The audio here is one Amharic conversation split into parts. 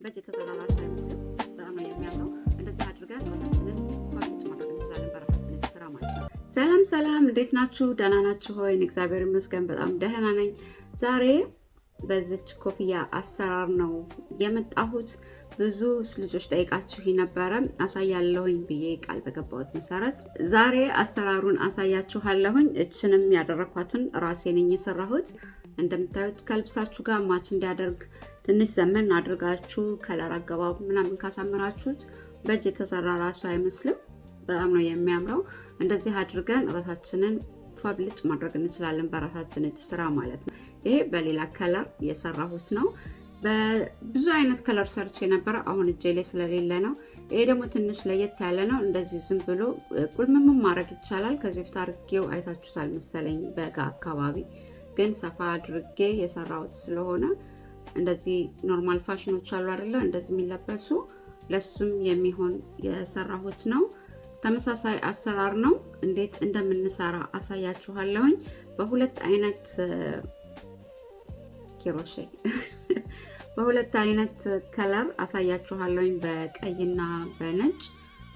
በእጅ የተሰራ ራሱ አይመስልም። በጣም ነው የሚያምረው። እንደዚህ አድርገን ራሳችንን ኳሊቲ ማድረግ እንችላለን በራሳችን የተሰራ ማለት ነው። ሰላም ሰላም፣ እንዴት ናችሁ? ደህና ናችሁ ሆይ? እግዚአብሔር ይመስገን በጣም ደህና ነኝ። ዛሬ በዚች ኮፍያ አሰራር ነው የመጣሁት። ብዙ ልጆች ጠይቃችሁ ነበረ አሳያለሁኝ ብዬ ቃል በገባሁት መሰረት ዛሬ አሰራሩን አሳያችኋለሁኝ። እችንም ያደረኳትን ራሴ ነኝ የሰራሁት። እንደምታዩት ከልብሳችሁ ጋር ማች እንዲያደርግ ትንሽ ዘመን አድርጋችሁ ከለር አገባቡ ምናምን ካሳመራችሁት በእጅ የተሰራ ራሱ አይመስልም። በጣም ነው የሚያምረው። እንደዚህ አድርገን ራሳችንን ፋብልጭ ማድረግ እንችላለን በራሳችን እጅ ስራ ማለት ነው። ይሄ በሌላ ከለር የሰራሁት ነው። በብዙ አይነት ከለር ሰርቼ ነበር፣ አሁን እጄ ላይ ስለሌለ ነው። ይሄ ደግሞ ትንሽ ለየት ያለ ነው። እንደዚህ ዝም ብሎ ቁልምም ማድረግ ይቻላል። ከዚህ በፊት አድርጌው አይታችሁታል መሰለኝ በጋ አካባቢ፣ ግን ሰፋ አድርጌ የሰራሁት ስለሆነ እንደዚህ ኖርማል ፋሽኖች አሉ አይደለ? እንደዚህ የሚለበሱ ለሱም የሚሆን የሰራሁት ነው። ተመሳሳይ አሰራር ነው። እንዴት እንደምንሰራ አሳያችኋለሁኝ። በሁለት አይነት ኪሮሼ በሁለት አይነት ከለር አሳያችኋለሁኝ፣ በቀይና በነጭ።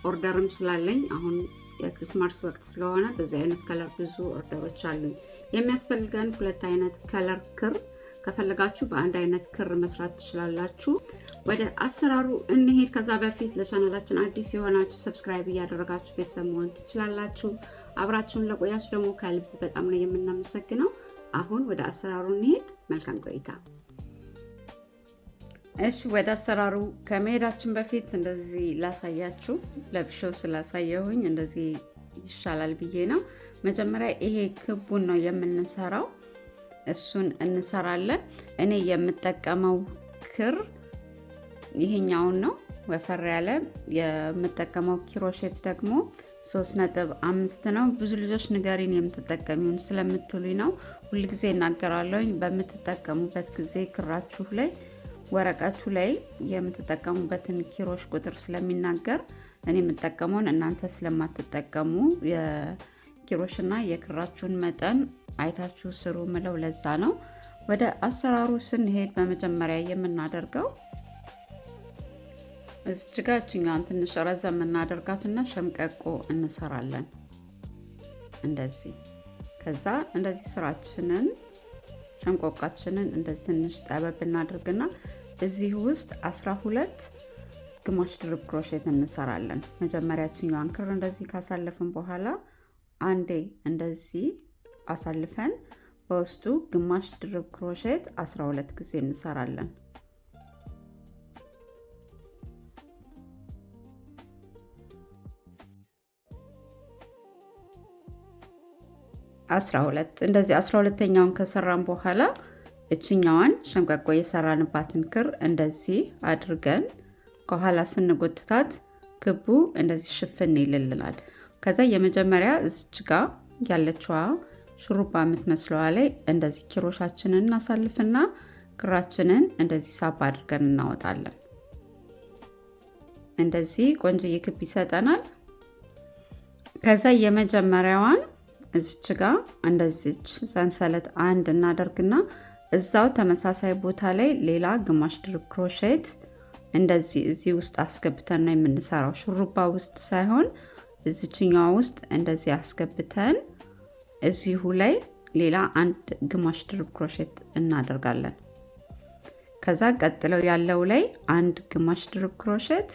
ኦርደርም ስላለኝ አሁን የክሪስማስ ወቅት ስለሆነ በዚህ አይነት ከለር ብዙ ኦርደሮች አሉኝ። የሚያስፈልገን ሁለት አይነት ከለር ክር፣ ከፈለጋችሁ በአንድ አይነት ክር መስራት ትችላላችሁ። ወደ አሰራሩ እንሄድ። ከዛ በፊት ለቻናላችን አዲስ የሆናችሁ ሰብስክራይብ እያደረጋችሁ ቤተሰብ መሆን ትችላላችሁ። አብራችሁን ለቆያችሁ ደግሞ ከልብ በጣም ነው የምናመሰግነው። አሁን ወደ አሰራሩ እንሄድ። መልካም ቆይታ። እሺ፣ ወደ አሰራሩ ከመሄዳችን በፊት እንደዚህ ላሳያችሁ። ለብሼው ስላሳየሁኝ እንደዚህ ይሻላል ብዬ ነው። መጀመሪያ ይሄ ክቡን ነው የምንሰራው፣ እሱን እንሰራለን። እኔ የምጠቀመው ክር ይሄኛውን ነው፣ ወፈር ያለ። የምጠቀመው ኪሮሼት ደግሞ 3.5 ነው። ብዙ ልጆች ንገሪን የምትጠቀሚውን ስለምትሉኝ ነው ሁልጊዜ እናገራለሁኝ። በምትጠቀሙበት ጊዜ ክራችሁ ላይ ወረቀቱ ላይ የምትጠቀሙበትን ኪሮሽ ቁጥር ስለሚናገር እኔ የምጠቀመውን እናንተ ስለማትጠቀሙ የኪሮሽና የክራችሁን መጠን አይታችሁ ስሩ ምለው ለዛ ነው። ወደ አሰራሩ ስንሄድ በመጀመሪያ የምናደርገው እዚች ጋር እችኛዋን ትንሽ ረዘም እናደርጋትና ሸምቀቆ እንሰራለን እንደዚህ። ከዛ እንደዚህ ስራችንን ሸምቆቃችንን እንደዚህ ትንሽ ጠበብ እናድርግና እዚህ ውስጥ 12 ግማሽ ድርብ ክሮሼት እንሰራለን። መጀመሪያችኛዋን ክር እንደዚህ ካሳለፍን በኋላ አንዴ እንደዚህ አሳልፈን በውስጡ ግማሽ ድርብ ክሮሼት 12 ጊዜ እንሰራለን። እንደዚህ 12ኛውን ከሰራን በኋላ እችኛዋን ሸምቀቆ የሰራንባትን ክር እንደዚህ አድርገን ከኋላ ስንጎትታት ክቡ እንደዚህ ሽፍን ይልልናል። ከዛ የመጀመሪያ እዚች ጋር ያለችዋ ሹሩባ የምትመስለዋ ላይ እንደዚህ ኪሮሻችንን እናሳልፍና ክራችንን እንደዚህ ሳብ አድርገን እናወጣለን። እንደዚህ ቆንጆዬ ክብ ይሰጠናል። ከዛ የመጀመሪያዋን እዚች ጋር እንደዚች ሰንሰለት አንድ እናደርግና እዛው ተመሳሳይ ቦታ ላይ ሌላ ግማሽ ድርብ ክሮሼት እንደዚህ እዚህ ውስጥ አስገብተን ነው የምንሰራው። ሹሩባ ውስጥ ሳይሆን እዚችኛዋ ውስጥ እንደዚህ አስገብተን እዚሁ ላይ ሌላ አንድ ግማሽ ድርብ ክሮሼት እናደርጋለን። ከዛ ቀጥለው ያለው ላይ አንድ ግማሽ ድርብ ክሮሼት፣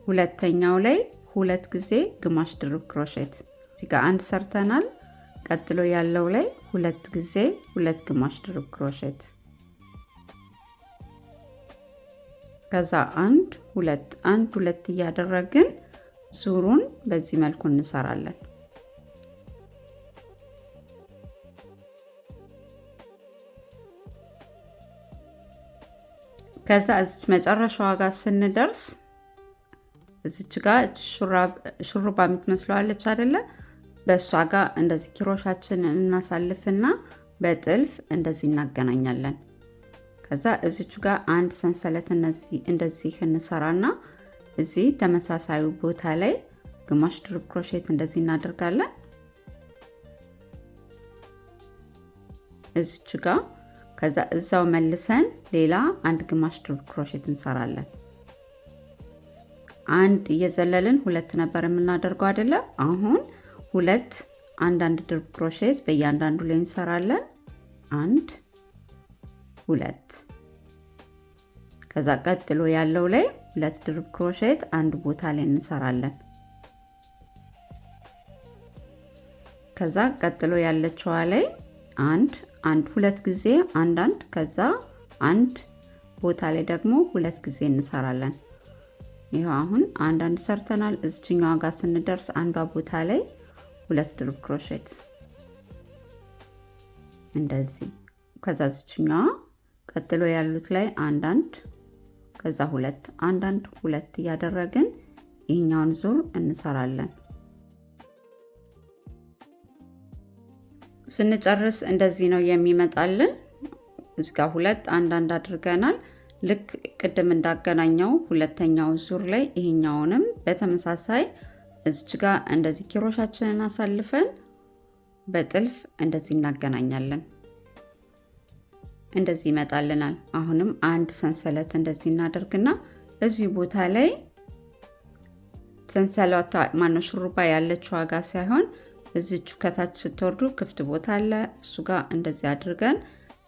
ሁለተኛው ላይ ሁለት ጊዜ ግማሽ ድርብ ክሮሼት። እዚህ ጋር አንድ ሰርተናል። ቀጥሎ ያለው ላይ ሁለት ጊዜ ሁለት ግማሽ ድርብ ክሮሼት። ከዛ አንድ ሁለት እያደረግን ዙሩን በዚህ መልኩ እንሰራለን። ከዛ እዚች መጨረሻዋ ጋር ስንደርስ እዚች ጋር ሹሩባ የምትመስለዋለች አይደለ? በእሷ ጋር እንደዚህ ኪሮሻችንን እናሳልፍና በጥልፍ እንደዚህ እናገናኛለን። ከዛ እዚች ጋር አንድ ሰንሰለት እንደዚህ እንሰራና እዚህ ተመሳሳዩ ቦታ ላይ ግማሽ ድርብ ክሮሼት እንደዚህ እናደርጋለን። እዚች ጋር ከዛ እዛው መልሰን ሌላ አንድ ግማሽ ድርብ ክሮሼት እንሰራለን። አንድ እየዘለልን ሁለት ነበር የምናደርገው አይደለ? አሁን ሁለት አንድ ድርብ ክሮሼት በእያንዳንዱ ላይ እንሰራለን። አንድ ሁለት። ከዛ ቀጥሎ ያለው ላይ ሁለት ድርብ ክሮሼት አንድ ቦታ ላይ እንሰራለን። ከዛ ቀጥሎ ያለችዋ ላይ አንድ ሁለት ጊዜ አንድ ከዛ አንድ ቦታ ላይ ደግሞ ሁለት ጊዜ እንሰራለን። ይሄው አሁን አንድ ሰርተናል። እዚህኛዋ ጋር ስንደርስ አንዷ ቦታ ላይ ሁለት ድርብ ክሮሼት እንደዚህ። ከዛ እዚህኛዋ ቀጥሎ ያሉት ላይ አንድ ከዛ ሁለት ሁለት እያደረግን ይሄኛውን ዙር እንሰራለን። ስንጨርስ እንደዚህ ነው የሚመጣልን። እዚህ ጋር ሁለት አንድ አድርገናል። ልክ ቅድም እንዳገናኘው ሁለተኛው ዙር ላይ ይሄኛውንም በተመሳሳይ እዚች ጋር እንደዚህ ኪሮሻችንን አሳልፈን በጥልፍ እንደዚህ እናገናኛለን። እንደዚህ ይመጣልናል። አሁንም አንድ ሰንሰለት እንደዚህ እናደርግና እዚህ ቦታ ላይ ሰንሰለቷ ሹሩባ ያለችው ዋጋ ሳይሆን እዚቹ ከታች ስትወርዱ ክፍት ቦታ አለ። እሱ ጋር እንደዚህ አድርገን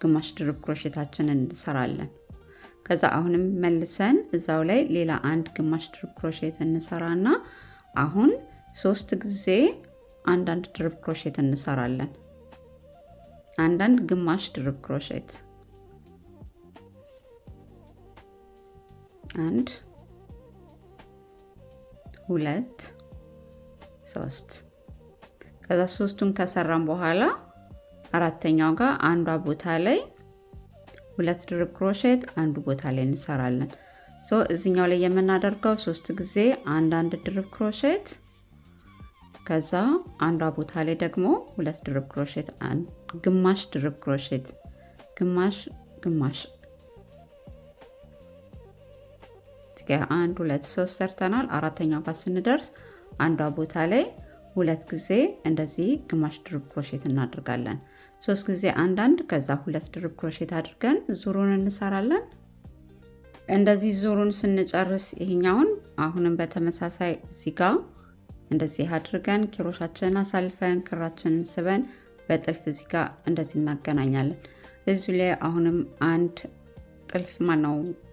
ግማሽ ድርብ ክሮሼታችንን እንሰራለን። ከዛ አሁንም መልሰን እዛው ላይ ሌላ አንድ ግማሽ ድርብ ክሮሼት እንሰራና አሁን 3 ጊዜ አንድ ድርብ ክሮሼት እንሰራለን። አንድ ግማሽ ድርብ ክሮሼት አንድ ሁለት ሶስት። ከዛ ሶስቱን ከሰራን በኋላ አራተኛው ጋር አንዷ ቦታ ላይ ሁለት ድርብ ክሮሼት አንዱ ቦታ ላይ እንሰራለን። እዚህኛው ላይ የምናደርገው 3 ጊዜ አንድ ድርብ ክሮሼት ከዛ አንዷ ቦታ ላይ ደግሞ ሁለት ድርብ ክሮሼት ግማሽ ድርብ ክሮሼት ግማሽ አንድ ሁለት ሶስት ሰርተናል። አራተኛው ጋር ስንደርስ አንዷ ቦታ ላይ ሁለት ጊዜ እንደዚህ ግማሽ ድርብ ክሮሼት እናደርጋለን። 3 ጊዜ አንድ ከዛ ሁለት ድርብ ክሮሼት አድርገን ዙሩን እንሰራለን። እንደዚህ ዙሩን ስንጨርስ ይሄኛውን አሁንም በተመሳሳይ እዚህ ጋር እንደዚህ አድርገን ኪሮሻችንን አሳልፈን ክራችንን ስበን በጥልፍ እዚህ ጋር እንደዚህ እናገናኛለን። እዚህ ላይ አሁንም አንድ ጥልፍ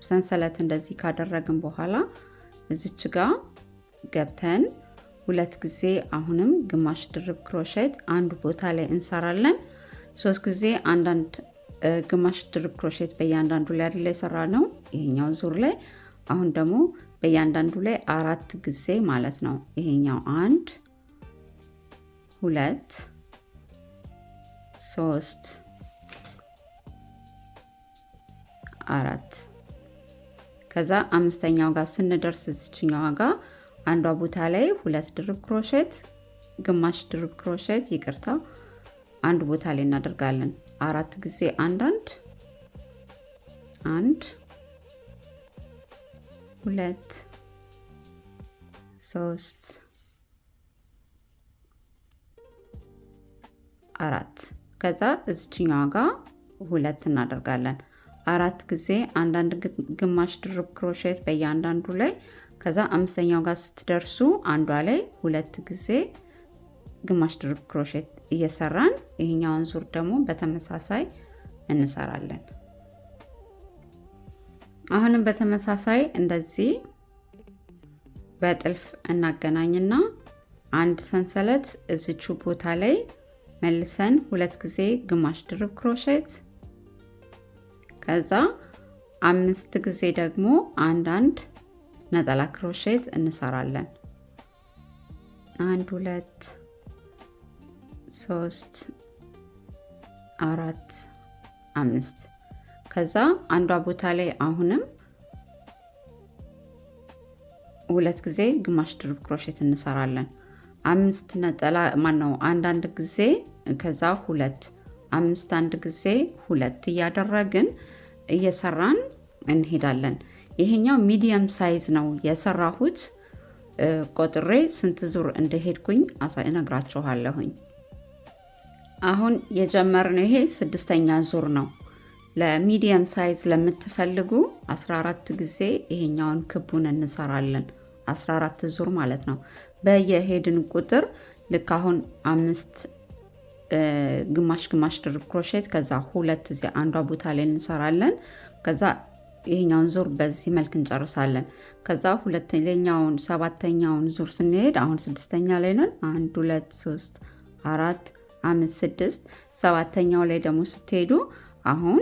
ሰንሰለት እንደዚህ ካደረግን በኋላ እዚች ጋር ገብተን ሁለት ጊዜ አሁንም ግማሽ ድርብ ክሮሼት አንድ ቦታ ላይ እንሰራለን። 3 ጊዜ አንድ ግማሽ ድርብ ክሮሼት በእያንዳንዱ ላይ አይደል የሰራነው ይሄኛው ዙር ላይ። አሁን ደግሞ በእያንዳንዱ ላይ 4 ጊዜ ማለት ነው። ይሄኛው 1 2 3 4 ከዛ አምስተኛው ጋር ስንደርስ እዚችኛው ጋር አንዷ ቦታ ላይ ሁለት ድርብ ክሮሼት ግማሽ ድርብ ክሮሼት ይቅርታ አንድ ቦታ ላይ እናደርጋለን። 4 ጊዜ አንድ 2 3 4 ከዛ እዚችኛዋ ጋር ሁለት እናደርጋለን። 4 ጊዜ አንድ ግማሽ ድርብ ክሮሼት በእያንዳንዱ ላይ ከዛ አምስተኛው ጋር ስትደርሱ አንዷ ላይ ሁለት ጊዜ ግማሽ ድርብ ክሮሼት እየሰራን ይሄኛውን ዙር ደግሞ በተመሳሳይ እንሰራለን። አሁንም በተመሳሳይ እንደዚህ በጥልፍ እናገናኝና አንድ ሰንሰለት እዚቹ ቦታ ላይ መልሰን ሁለት ጊዜ ግማሽ ድርብ ክሮሼት ከዛ 5 ጊዜ ደግሞ አንድ ነጠላ ክሮሼት እንሰራለን። 1 2 3 4 5 ከዛ አንዷ ቦታ ላይ አሁንም ሁለት ጊዜ ግማሽ ድርብ ክሮሼት እንሰራለን። 5 ነጠላ አንድ ጊዜ ከዛ 2 5 1 ጊዜ 2 እያደረግን እየሰራን እንሄዳለን። ይሄኛው ሚዲየም ሳይዝ ነው የሰራሁት። ቆጥሬ ስንት ዙር እንደሄድኩኝ እነግራችኋለሁኝ። አሁን የጀመርነው ይሄ 6ኛ ዙር ነው። ለሚዲየም ሳይዝ ለምትፈልጉ 14 ጊዜ ይሄኛውን ክቡን እንሰራለን። 14 ዙር ማለት ነው። በየሄድን ቁጥር ልክ አሁን 5 ግማሽ ግማሽ ድርብ ክሮሼት ከዛ 2 እዚህ አንዷ ቦታ ላይ እንሰራለን። ከዛ ይሄኛውን ዙር በዚህ መልክ እንጨርሳለን። ከዛ ሁለተኛውን 7ኛውን ዙር ስንሄድ አሁን 6ኛ ላይ ነን። 1 2 3 4 5 6 7ኛው ላይ ደግሞ ስትሄዱ አሁን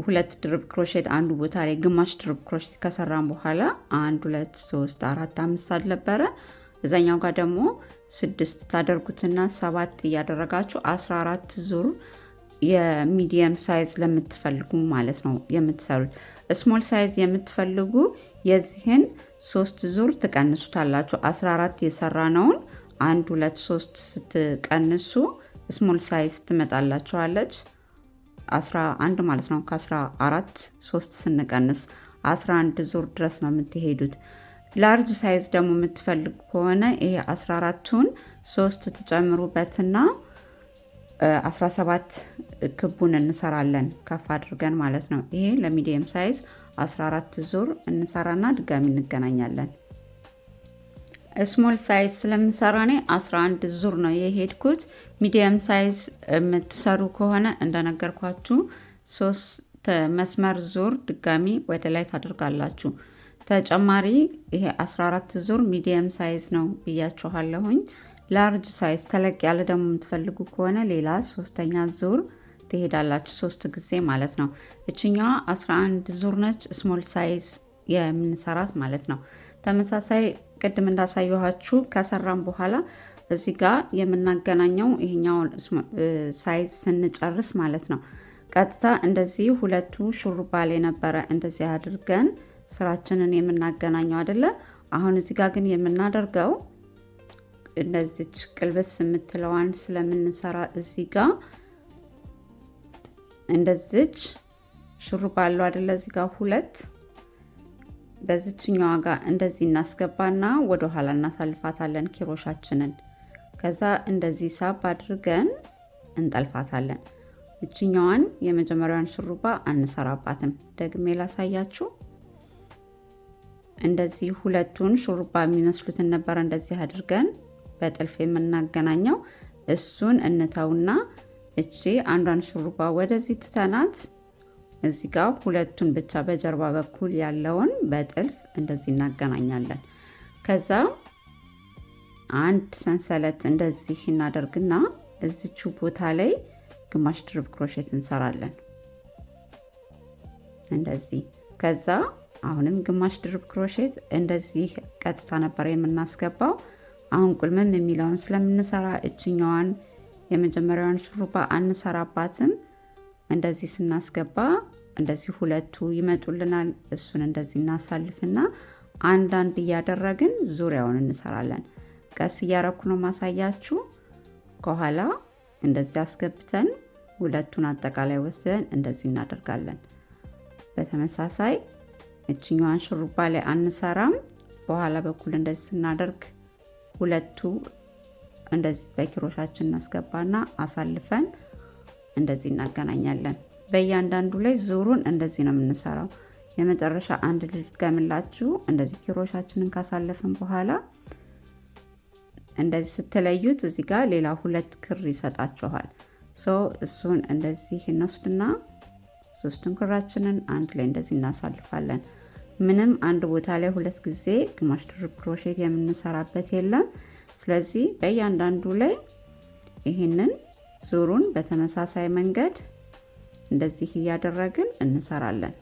2 ድርብ ክሮሼት አንዱ ቦታ ላይ ግማሽ ድርብ ክሮሼት ከሰራን በኋላ 1 2 3 4 5 አልነበረ እዛኛው ጋር ደግሞ 6 ታደርጉትና 7 እያደረጋችሁ 14 ዙር የሚዲየም ሳይዝ ለምትፈልጉ ማለት ነው የምትሰሩት። ስሞል ሳይዝ የምትፈልጉ የዚህን 3 ዙር ትቀንሱታላችሁ። 14 የሰራነውን 1 2 3 ስትቀንሱ ስሞል ሳይዝ ትመጣላችኋለች 11 ማለት ነው። ከ14 3 ስንቀንስ 11 ዙር ድረስ ነው የምትሄዱት። ላርጅ ሳይዝ ደግሞ የምትፈልጉ ከሆነ ይሄ 14ቱን 3 ትጨምሩበትና 17 ክቡን እንሰራለን ከፍ አድርገን ማለት ነው። ይሄ ለሚዲየም ሳይዝ 14 ዙር እንሰራና ድጋሚ እንገናኛለን። ስሞል ሳይዝ ስለምንሰራ እኔ 11 ዙር ነው የሄድኩት። ሚዲየም ሳይዝ የምትሰሩ ከሆነ እንደነገርኳችሁ 3 መስመር ዙር ድጋሚ ወደ ላይ ታደርጋላችሁ። ተጨማሪ ይሄ 14 ዙር ሚዲየም ሳይዝ ነው ብያችኋለሁኝ። ላርጅ ሳይዝ ተለቅ ያለ ደግሞ የምትፈልጉ ከሆነ ሌላ 3ኛ ዙር ትሄዳላችሁ 3 ጊዜ ማለት ነው። እችኛዋ 11 ዙር ነች ስሞል ሳይዝ የምንሰራት ማለት ነው። ተመሳሳይ ቅድም እንዳሳየኋችሁ ከሰራም በኋላ እዚህ ጋር የምናገናኘው ይሄኛውን ሳይዝ ስንጨርስ ማለት ነው። ቀጥታ እንደዚህ ሁለቱ ሹሩባ ላይ ነበረ እንደዚህ አድርገን ስራችንን የምናገናኘው አይደለ። አሁን እዚህ ጋር ግን የምናደርገው እንደዚች ቅልብስ የምትለዋን ስለምንሰራ እዚህ ጋር እንደዚች ሹሩባ አለው አይደለ። እዚህ ጋር ሁለት በዚችኛዋ ጋር እንደዚህ እናስገባና ወደ ኋላ እናሳልፋታለን ኪሮሻችንን። ከዛ እንደዚህ ሳብ አድርገን እንጠልፋታለን። እችኛዋን የመጀመሪያዋን ሹሩባ አንሰራባትም። ደግሜ ላሳያችሁ። እንደዚህ ሁለቱን ሹሩባ የሚመስሉትን ነበር እንደዚህ አድርገን በጥልፍ የምናገናኘው። እሱን እንተውና እቺ አንዷን ሹሩባ ወደዚህ ትተናት እዚህ ጋር ሁለቱን ብቻ በጀርባ በኩል ያለውን በጥልፍ እንደዚህ እናገናኛለን። ከዛ አንድ ሰንሰለት እንደዚህ እናደርግና እዚቹ ቦታ ላይ ግማሽ ድርብ ክሮሼት እንሰራለን እንደዚህ። ከዛ አሁንም ግማሽ ድርብ ክሮሼት እንደዚህ ቀጥታ ነበር የምናስገባው። አሁን ቁልምም የሚለውን ስለምንሰራ እችኛዋን የመጀመሪያዋን ሹሩባ አንሰራባትም። እንደዚህ ስናስገባ እንደዚህ ሁለቱ ይመጡልናል። እሱን እንደዚህ እናሳልፍና አንዳንድ እያደረግን ዙሪያውን እንሰራለን። ቀስ እያረኩ ነው ማሳያችሁ። ከኋላ እንደዚህ አስገብተን ሁለቱን አጠቃላይ ወስደን እንደዚህ እናደርጋለን። በተመሳሳይ እችኛዋን ሹሩባ ላይ አንሰራም። በኋላ በኩል እንደዚህ ስናደርግ ሁለቱ እንደዚህ በኪሮሻችን እናስገባና አሳልፈን እንደዚህ እናገናኛለን። በእያንዳንዱ ላይ ዙሩን እንደዚህ ነው የምንሰራው። የመጨረሻ አንድ ልድገምላችሁ። እንደዚህ ኪሮሻችንን ካሳለፍን በኋላ እንደዚህ ስትለዩት እዚህ ጋር ሌላ 2 ክር ይሰጣችኋል። እሱን እንደዚህ እንወስድና 3ቱን ክራችንን አንድ ላይ እንደዚህ እናሳልፋለን። ምንም አንድ ቦታ ላይ 2 ጊዜ ግማሽ ድርብ ክሮሼት የምንሰራበት የለም። ስለዚህ በእያንዳንዱ ላይ ይህንን ዙሩን በተመሳሳይ መንገድ እንደዚህ እያደረግን እንሰራለን።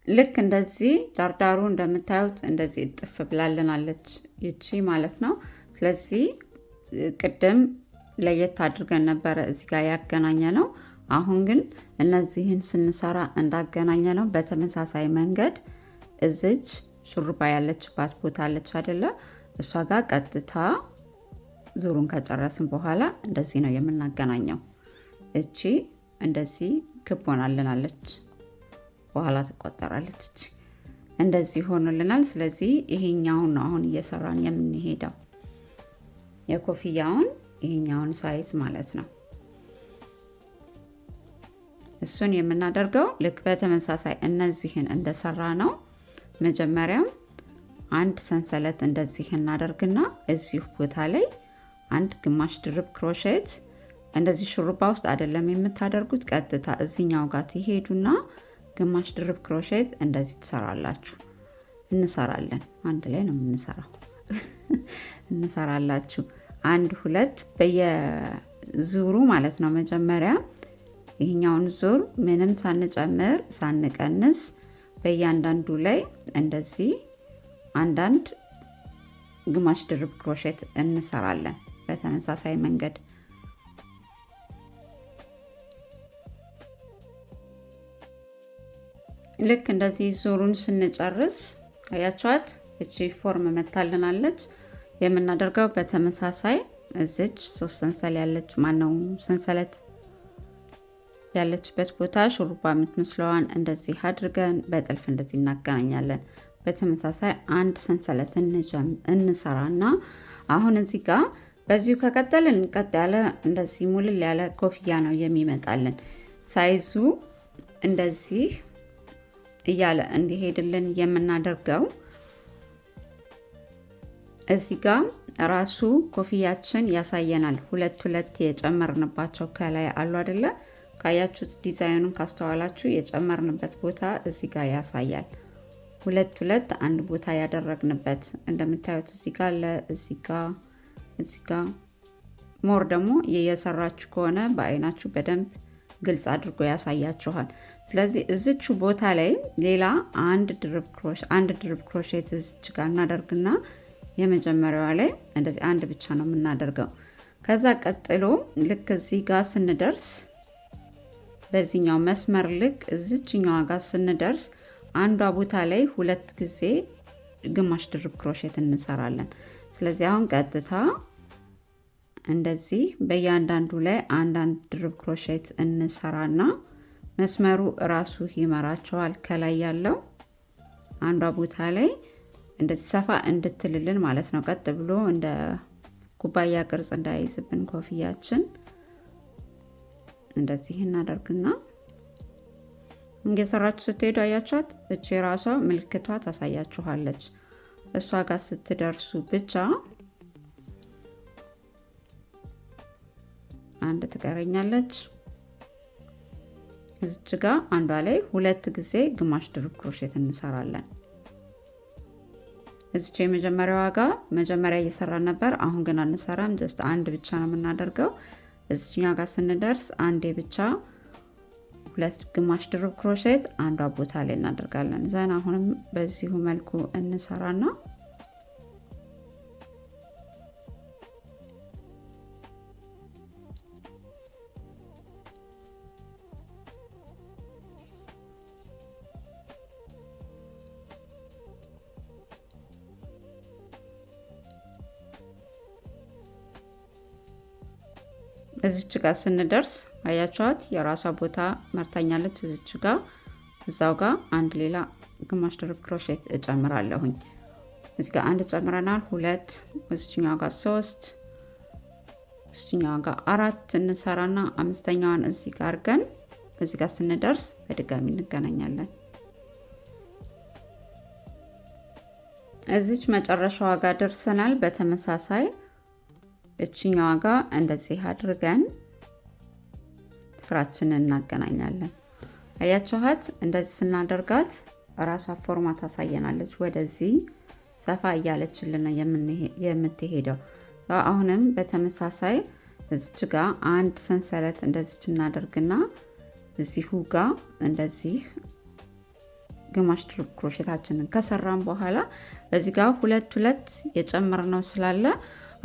ልክ እንደዚህ ዳርዳሩ እንደምታዩት እንደዚህ እጥፍ ብላልናለች ይቺ ማለት ነው። ስለዚህ ቅድም ለየት አድርገን ነበረ እዚህ ጋር ያገናኘ ነው። አሁን ግን እነዚህን ስንሰራ እንዳገናኘ ነው በተመሳሳይ መንገድ እዚች ሹሩባ ያለችባት ቦታ አለች አይደለ? እሷ ጋር ቀጥታ ዙሩን ከጨረስን በኋላ እንደዚህ ነው የምናገናኘው። እቺ እንደዚህ ክብ ሆናልናለች፣ በኋላ ትቆጠራለች። እቺ እንደዚህ ሆኖልናል። ስለዚህ ይሄኛውን ነው አሁን እየሰራን የምንሄደው። የኮፍያውን ይሄኛውን ሳይዝ ማለት ነው። እሱን የምናደርገው ልክ በተመሳሳይ እነዚህን እንደሰራ ነው። መጀመሪያም አንድ ሰንሰለት እንደዚህ እናደርግና እዚሁ ቦታ ላይ አንድ ግማሽ ድርብ ክሮሼት እንደዚህ ሹሩባ ውስጥ አይደለም የምታደርጉት፣ ቀጥታ እዚህኛው ጋር ትሄዱና ግማሽ ድርብ ክሮሼት እንደዚህ ትሰራላችሁ። እንሰራለን፣ አንድ ላይ ነው የምንሰራው። እንሰራላችሁ አንድ ሁለት በየዙሩ ማለት ነው። መጀመሪያ ይህኛውን ዙር ምንም ሳንጨምር ሳንቀንስ በእያንዳንዱ ላይ እንደዚህ አንዳንድ ግማሽ ድርብ ክሮሼት እንሰራለን በተመሳሳይ መንገድ። ልክ እንደዚህ ዙሩን ስንጨርስ አያችኋት እቺ ፎርም መታልናለች። የምናደርገው በተመሳሳይ እዚች 3 ሰንሰል ያለች ማነው ሰንሰለት ያለችበት ቦታ ሹሩባ የምትመስለዋን እንደዚህ አድርገን በጥልፍ እንደዚህ እናገናኛለን። በተመሳሳይ አንድ ሰንሰለት እንሰራና አሁን እዚህ ጋር በዚሁ ከቀጠልን ቀጥ ያለ እንደዚህ ሙልል ያለ ኮፍያ ነው የሚመጣልን። ሳይዙ እንደዚህ እያለ እንዲሄድልን የምናደርገው እዚህ ጋር ራሱ ኮፍያችን ያሳየናል። ሁለት የጨመርንባቸው ከላይ አሉ አይደለ? ካያችሁት ዲዛይኑን ካስተዋላችሁ የጨመርንበት ቦታ እዚህ ጋር ያሳያል። ሁለት አንድ ቦታ ያደረግንበት እንደምታዩት እዚህ ጋር እዚህ ጋር ሞር ደግሞ የሰራችሁ ከሆነ በአይናችሁ በደንብ ግልጽ አድርጎ ያሳያችኋል። ስለዚህ እዚቹ ቦታ ላይ ሌላ አንድ ድርብ ክሮሼት እዚች ጋር እናደርግና የመጀመሪያዋ ላይ እንደዚህ አንድ ብቻ ነው የምናደርገው። ከዛ ቀጥሎ ልክ እዚህ ጋር ስንደርስ በዚህኛው መስመር ልክ እዚችኛዋ ጋር ስንደርስ አንዷ ቦታ ላይ 2 ጊዜ ግማሽ ድርብ ክሮሼት እንሰራለን። ስለዚህ አሁን ቀጥታ እንደዚህ በእያንዳንዱ ላይ አንዳንድ ድርብ ክሮሼት እንሰራና መስመሩ እራሱ ይመራቸዋል። ከላይ ያለው አንዷ ቦታ ላይ እንደዚህ ሰፋ እንድትልልን ማለት ነው። ቀጥ ብሎ እንደ ኩባያ ቅርጽ እንዳይዝብን ኮፍያችን እንደዚህ እናደርግና እየሰራችሁ ስትሄዱ አያችኋት እቺ ራሷ ምልክቷ ታሳያችኋለች። እሷ ጋር ስትደርሱ ብቻ አንድ ትቀረኛለች። እዚች ጋር አንዷ ላይ 2 ጊዜ ግማሽ ድርብ ክሮሼት እንሰራለን። እዚች የመጀመሪያዋ ጋር መጀመሪያ እየሰራን ነበር፣ አሁን ግን አንሰራም። ጀስት አንድ ብቻ ነው የምናደርገው። እዚችኛው ጋር ስንደርስ አንዴ ብቻ 2 ግማሽ ድርብ ክሮሼት አንዷ ቦታ ላይ እናደርጋለን። ዘን አሁንም በዚሁ መልኩ እንሰራና እዚች ጋር ስንደርስ አያችኋት የራሷ ቦታ መርታኛለች። እዚች ጋር እዛው ጋር አንድ ሌላ ግማሽ ድርብ ክሮሼት እጨምራለሁኝ። እዚህ ጋር አንድ ጨምረናል፣ 2 እዚችኛው ጋር 3 እዚችኛው ጋር 4 እንሰራና አምስተኛዋን እዚህ ጋር አድርገን እዚህ ጋር ስንደርስ በድጋሚ እንገናኛለን። እዚች መጨረሻዋ ጋር ደርሰናል። በተመሳሳይ እቺኛዋ ጋር እንደዚህ አድርገን ስራችንን እናገናኛለን። አያችኋት እንደዚህ ስናደርጋት ራሷ ፎርማት ታሳየናለች። ወደዚህ ሰፋ እያለችልን የምትሄደው። አሁንም በተመሳሳይ እዚች ጋር አንድ ሰንሰለት እንደዚች እናደርግና እዚሁ ጋር እንደዚህ ግማሽ ድርብ ክሮሼታችንን ከሰራን በኋላ በዚህ ጋር 2 የጨመርነው ስላለ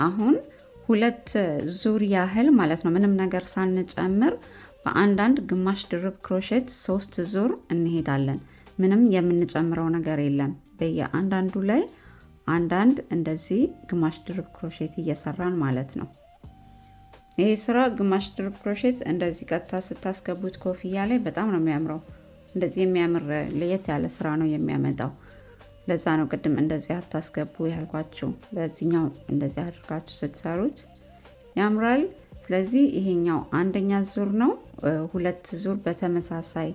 አሁን 2 ዙር ያህል ማለት ነው ምንም ነገር ሳንጨምር በአንዳንድ ግማሽ ድርብ ክሮሼት 3 ዙር እንሄዳለን። ምንም የምንጨምረው ነገር የለም። በየአንዳንዱ ላይ አንዳንድ እንደዚህ ግማሽ ድርብ ክሮሼት እየሰራን ማለት ነው። ይሄ ስራ ግማሽ ድርብ ክሮሼት እንደዚህ ቀጥታ ስታስገቡት ኮፍያ ላይ በጣም ነው የሚያምረው። እንደዚህ የሚያምር ለየት ያለ ስራ ነው የሚያመጣው። ለዛ ነው ቅድም እንደዚህ አታስገቡ ያልኳችሁ። በዚህኛው እንደዚህ አድርጋችሁ ስትሰሩት ያምራል። ስለዚህ ይሄኛው አንደኛ ዙር ነው። ሁለት ዙር በተመሳሳይ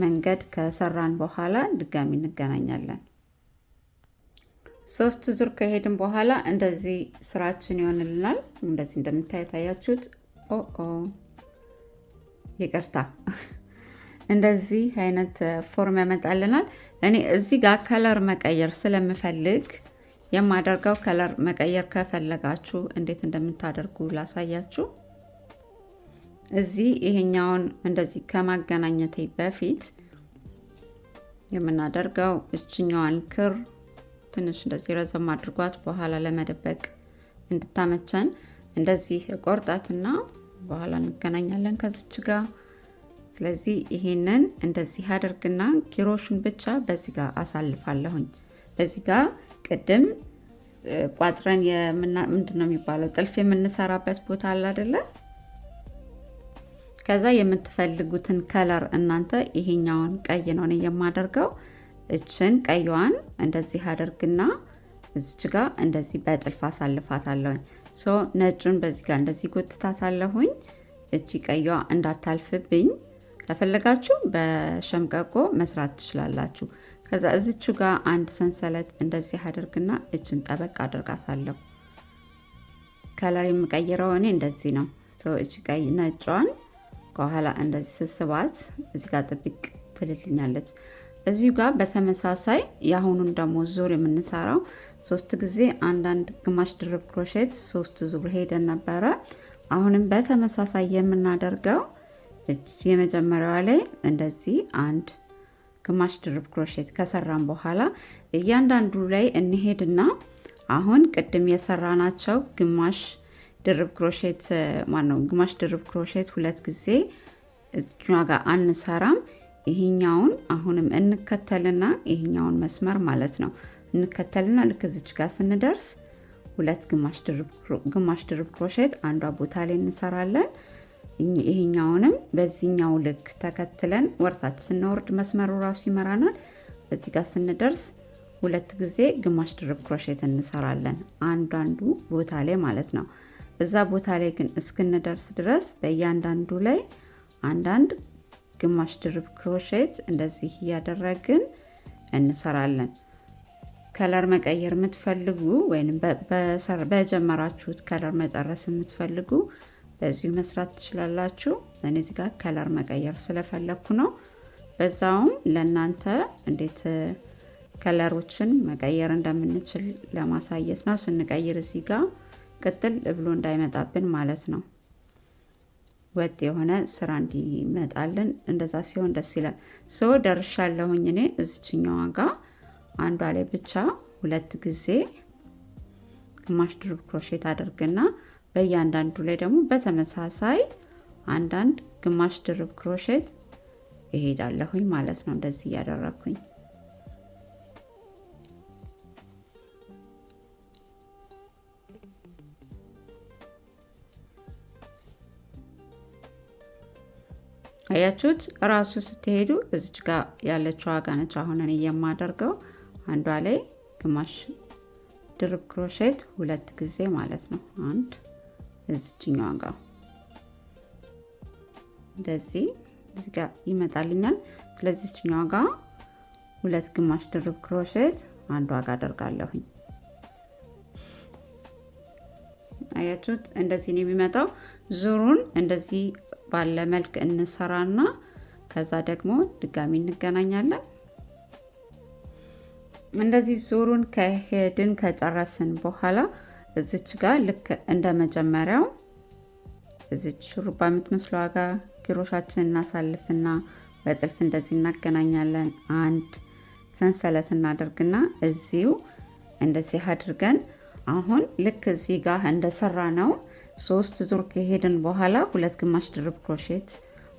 መንገድ ከሰራን በኋላ ድጋሚ እንገናኛለን። ሶስት ዙር ከሄድን በኋላ እንደዚህ ስራችን ይሆንልናል። እንደዚህ እንደምታዩት አያችሁት? ይቅርታ እንደዚህ አይነት ፎርም ያመጣልናል። እኔ እዚህ ጋር ከለር መቀየር ስለምፈልግ የማደርገው ከለር መቀየር ከፈለጋችሁ እንዴት እንደምታደርጉ ላሳያችሁ። እዚህ ይሄኛውን እንደዚህ ከማገናኘቴ በፊት የምናደርገው እችኛዋን ክር ትንሽ እንደዚህ ረዘም አድርጓት በኋላ ለመደበቅ እንድታመቸን እንደዚህ ቆርጣትና በኋላ እንገናኛለን ከዚች ጋር። ስለዚህ ይሄንን እንደዚህ አድርግና ኪሮሹን ብቻ በዚህ ጋር አሳልፋለሁኝ። በዚህ ጋር ቅድም ቋጥረን ምንድነው የሚባለው ጥልፍ የምንሰራበት ቦታ አለ አይደለ? ከዛ የምትፈልጉትን ከለር እናንተ ይሄኛውን ቀይ ነው የማደርገው። እችን ቀይዋን እንደዚህ አደርግና እዚች ጋር እንደዚህ በጥልፍ አሳልፋታለሁኝ። ነጩን በዚህ ጋር እንደዚህ ጎትታታለሁኝ። እቺ ቀይዋ እንዳታልፍብኝ ከፈለጋችሁ በሸምቀቆ መስራት ትችላላችሁ። ከዛ እዚቹ ጋር አንድ ሰንሰለት እንደዚህ አድርግና እችን ጠበቅ አድርጋታለሁ። ከለር የምቀይረው እኔ እንደዚህ ነው። እቺ ቀይ ነጯን ከኋላ እንደዚህ ስስባት እዚህ ጋር ጥብቅ ትልልኛለች። እዚሁ ጋር በተመሳሳይ የአሁኑን ደግሞ ዙር የምንሰራው 3 ጊዜ አንዳንድ ግማሽ ድርብ ክሮሼት 3 ዙር ሄደን ነበረ። አሁንም በተመሳሳይ የምናደርገው የመጀመሪያዋ ላይ እንደዚህ አንድ ግማሽ ድርብ ክሮሼት ከሰራን በኋላ እያንዳንዱ ላይ እንሄድና አሁን ቅድም የሰራናቸው ግማሽ ድርብ ክሮሼት ግማሽ ድርብ ክሮሼት 2 ጊዜ እዚህኛው ጋር አንሰራም። ይሄኛውን አሁንም እንከተልና ይሄኛውን መስመር ማለት ነው እንከተልና ልክ እዚች ጋር ስንደርስ 2 ግማሽ ድርብ ክሮሼት አንዷ ቦታ ላይ እንሰራለን። ይሄኛውንም በዚህኛው ልክ ተከትለን ወርታች ስንወርድ መስመሩ ራሱ ይመራናል። እዚህ ጋር ስንደርስ 2 ጊዜ ግማሽ ድርብ ክሮሼት እንሰራለን አንዳንዱ ቦታ ላይ ማለት ነው። እዛ ቦታ ላይ ግን እስክንደርስ ድረስ በእያንዳንዱ ላይ አንዳንድ ግማሽ ድርብ ክሮሼት እንደዚህ እያደረግን እንሰራለን። ከለር መቀየር የምትፈልጉ ወይም በጀመራችሁት ከለር መጨረስ የምትፈልጉ በዚሁ መስራት ትችላላችሁ። እኔ እዚህ ጋር ከለር መቀየር ስለፈለኩ ነው። በዛውም ለእናንተ እንዴት ከለሮችን መቀየር እንደምንችል ለማሳየት ነው። ስንቀይር እዚህ ጋር ቅጥል ብሎ እንዳይመጣብን ማለት ነው። ወጥ የሆነ ስራ እንዲመጣልን እንደዛ ሲሆን ደስ ይላል። ደርሻለሁኝ። እኔ እዚችኛዋ ጋር አንዷ ላይ ብቻ 2 ጊዜ ግማሽ ድርብ ክሮሼት አድርግና በእያንዳንዱ ላይ ደግሞ በተመሳሳይ አንዳንድ ግማሽ ድርብ ክሮሼት እሄዳለሁኝ ማለት ነው። እንደዚህ እያደረኩኝ አያችሁት? ራሱ ስትሄዱ እዚች ጋር ያለችው ዋጋ ነች። አሁን እኔ የማደርገው አንዷ ላይ ግማሽ ድርብ ክሮሼት 2 ጊዜ ማለት ነው። አንድ እዚችኛው ጋር እንደዚህ እዚህ ጋር ይመጣልኛል። ስለዚህ እዚችኛው ጋር 2 ግማሽ ድርብ ክሮሼት አንዷ ጋር አደርጋለሁኝ። አያችሁት? እንደዚህ ነው የሚመጣው። ዙሩን እንደዚህ ባለ መልክ እንሰራና ከዛ ደግሞ ድጋሚ እንገናኛለን። እንደዚህ ዙሩን ከሄድን ከጨረስን በኋላ እዚች ጋር ልክ እንደ መጀመሪያው እዚች ሹሩባ የምትመስለው ጋር ኪሮሻችንን እናሳልፍና በጥልፍ እንደዚህ እናገናኛለን። አንድ ሰንሰለት እናደርግና እዚሁ እንደዚህ አድርገን አሁን ልክ እዚህ ጋር እንደሰራ ነው 3 ዙር ከሄድን በኋላ 2 ግማሽ ድርብ ክሮሼት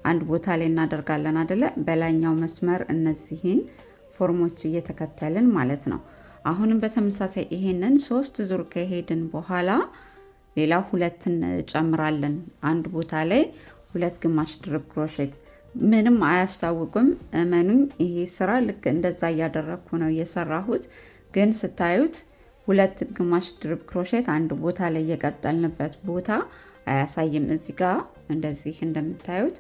አንድ ቦታ ላይ እናደርጋለን አይደለ? በላይኛው መስመር እነዚህን ፎርሞች እየተከተልን ማለት ነው። አሁንም በተመሳሳይ ይሄንን 3 ዙር ከሄድን በኋላ ሌላ 2 እንጨምራለን። አንድ ቦታ ላይ 2 ግማሽ ድርብ ክሮሼት ምንም አያስታውቅም። እመኑኝ ይሄ ስራ ልክ እንደዛ እያደረግኩ ነው እየሰራሁት። ግን ስታዩት 2 ግማሽ ድርብ ክሮሼት አንድ ቦታ ላይ የቀጠልንበት ቦታ አያሳይም። እዚህ ጋር እንደዚህ እንደምታዩት